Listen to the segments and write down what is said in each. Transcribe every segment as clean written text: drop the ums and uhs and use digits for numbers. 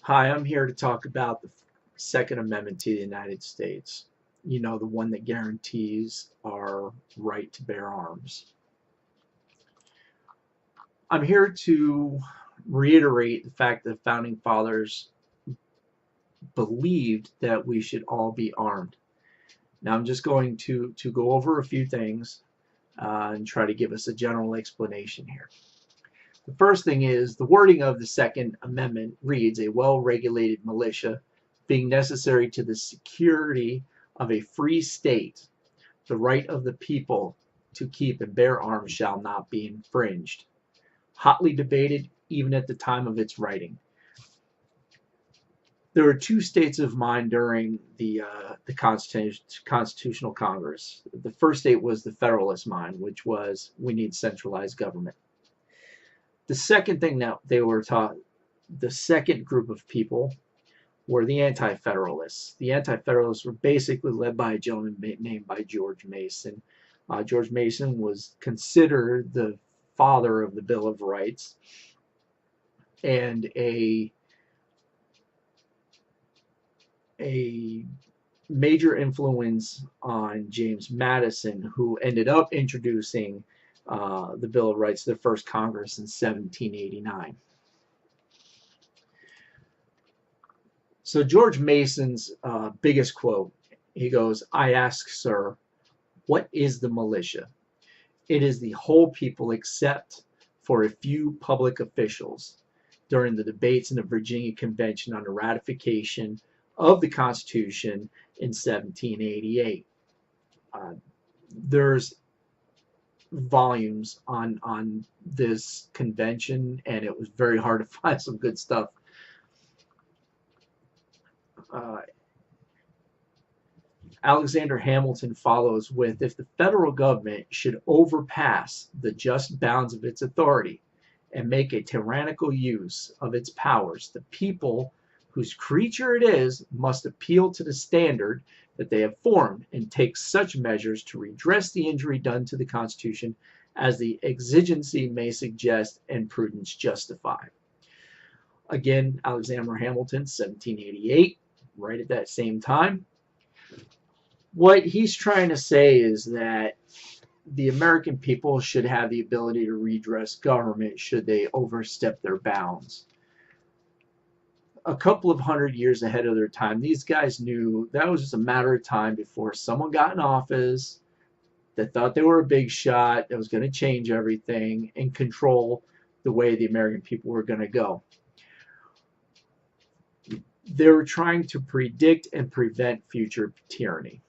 Hi, I'm here to talk about the Second Amendment to the United States. You know, the one that guarantees our right to bear arms. I'm here to reiterate the fact that the Founding Fathers believed that we should all be armed. Now, I'm just going to go over a few things and try to give us a general explanation here. The first thing is the wording of the Second Amendment reads a well-regulated militia being necessary to the security of a free state. The right of the people to keep and bear arms shall not be infringed. Hotly debated even at the time of its writing. There were two states of mind during the Constitutional Congress. The first state was the Federalist mind, which was we need centralized government. The second thing that they were taught, the second group of people were the Anti-Federalists. The Anti-Federalists were basically led by a gentleman named by George Mason. George Mason was considered the father of the Bill of Rights and a major influence on James Madison, who ended up introducing the Bill of Rights to the first Congress in 1789. So George Mason's biggest quote, he goes, "I ask, sir, what is the militia? It is the whole people except for a few public officials." During the debates in the Virginia Convention on the ratification of the Constitution in 1788. There's volumes on this convention, and it was very hard to find some good stuff. Alexander Hamilton follows with, "If the federal government should overpass the just bounds of its authority and make a tyrannical use of its powers, the people, whose creature it is, must appeal to the standard that they have formed and take such measures to redress the injury done to the Constitution as the exigency may suggest and prudence justify." Again, Alexander Hamilton, 1788, right at that same time. What he's trying to say is that the American people should have the ability to redress government should they overstep their bounds. A couple of 100 years ahead of their time, these guys knew that was just a matter of time before someone got in office that thought they were a big shot, that was going to change everything and control the way the American people were going to go. They were trying to predict and prevent future tyranny.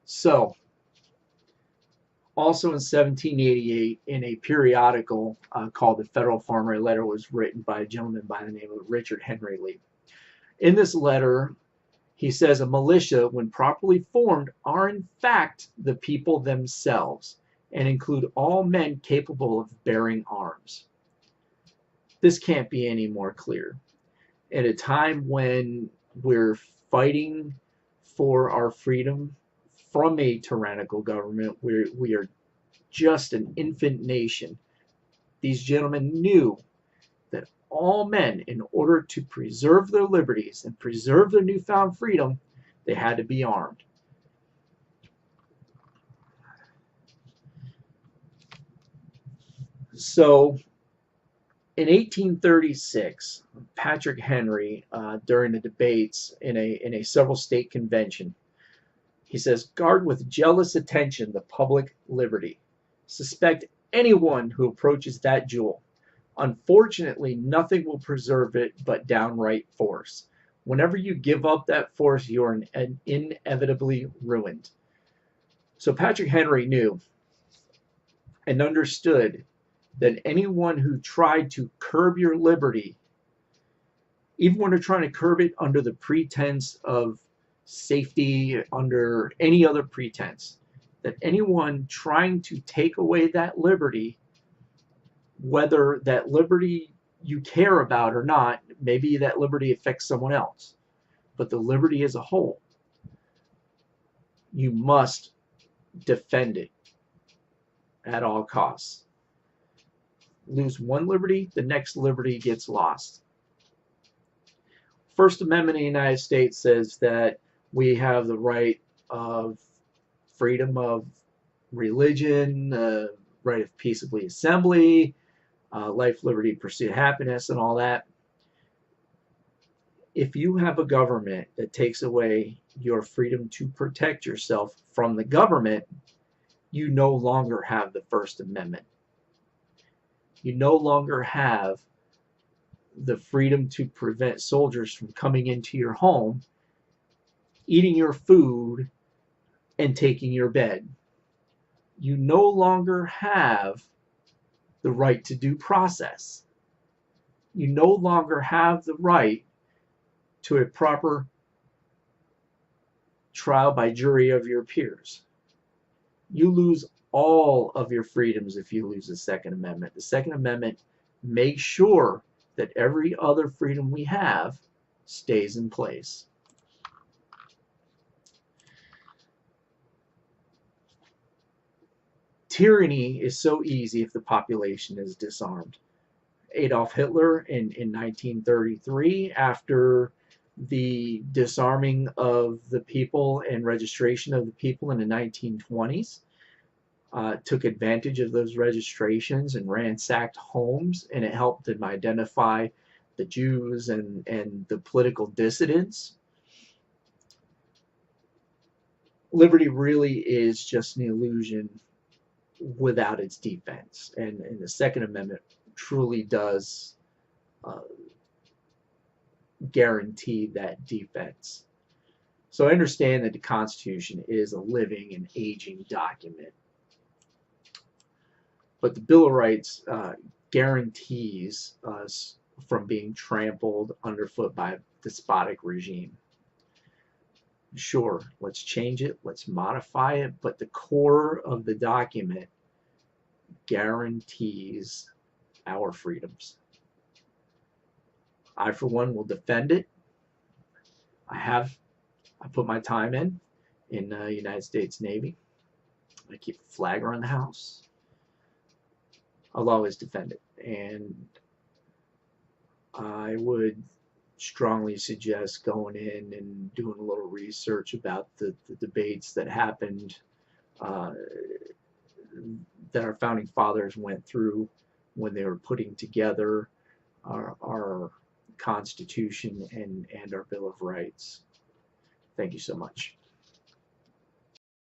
So, also in 1788, in a periodical called the Federal Farmer, a letter was written by a gentleman by the name of Richard Henry Lee. In this letter, he says, "A militia, when properly formed, are in fact the people themselves, and include all men capable of bearing arms." This can't be any more clear. At a time when we're fighting for our freedom from a tyrannical government, we are just an infant nation. These gentlemen knew that all men, in order to preserve their liberties and preserve their newfound freedom, they had to be armed. So in 1836, Patrick Henry, during the debates in a several state convention, he says, "Guard with jealous attention the public liberty. Suspect anyone who approaches that jewel. Unfortunately, nothing will preserve it but downright force. Whenever you give up that force, you are inevitably ruined." So Patrick Henry knew and understood that anyone who tried to curb your liberty, even when they're trying to curb it under the pretense of safety, under any other pretense, that anyone trying to take away that liberty, whether that liberty you care about or not, maybe that liberty affects someone else, but the liberty as a whole, you must defend it at all costs. lose one liberty, the next liberty gets lost. First Amendment of the United States says that we have the right of freedom of religion, right of peaceably assembly, life, liberty, pursuit of happiness, and all that. If you have a government that takes away your freedom to protect yourself from the government, you no longer have the First Amendment. You no longer have the freedom to prevent soldiers from coming into your home, eating your food, and taking your bed. You no longer have the right to due process. You no longer have the right to a proper trial by jury of your peers. You lose all of your freedoms if you lose the Second Amendment. The Second Amendment makes sure that every other freedom we have stays in place. Tyranny is so easy if the population is disarmed. Adolf Hitler in 1933, after the disarming of the people and registration of the people in the 1920s, took advantage of those registrations and ransacked homes, and it helped them identify the Jews and the political dissidents. Liberty really is just an illusion without its defense, and the Second Amendment truly does guarantee that defense. So I understand that the Constitution is a living and aging document, but the Bill of Rights guarantees us from being trampled underfoot by a despotic regime. Sure, let's change it, let's modify it, but the core of the document guarantees our freedoms. I, for one, will defend it. I put my time in the United States Navy. I keep a flag around the house. I'll always defend it. And I would strongly suggest going in and doing a little research about the debates that happened, that our founding fathers went through when they were putting together our Constitution and our Bill of Rights. Thank you so much.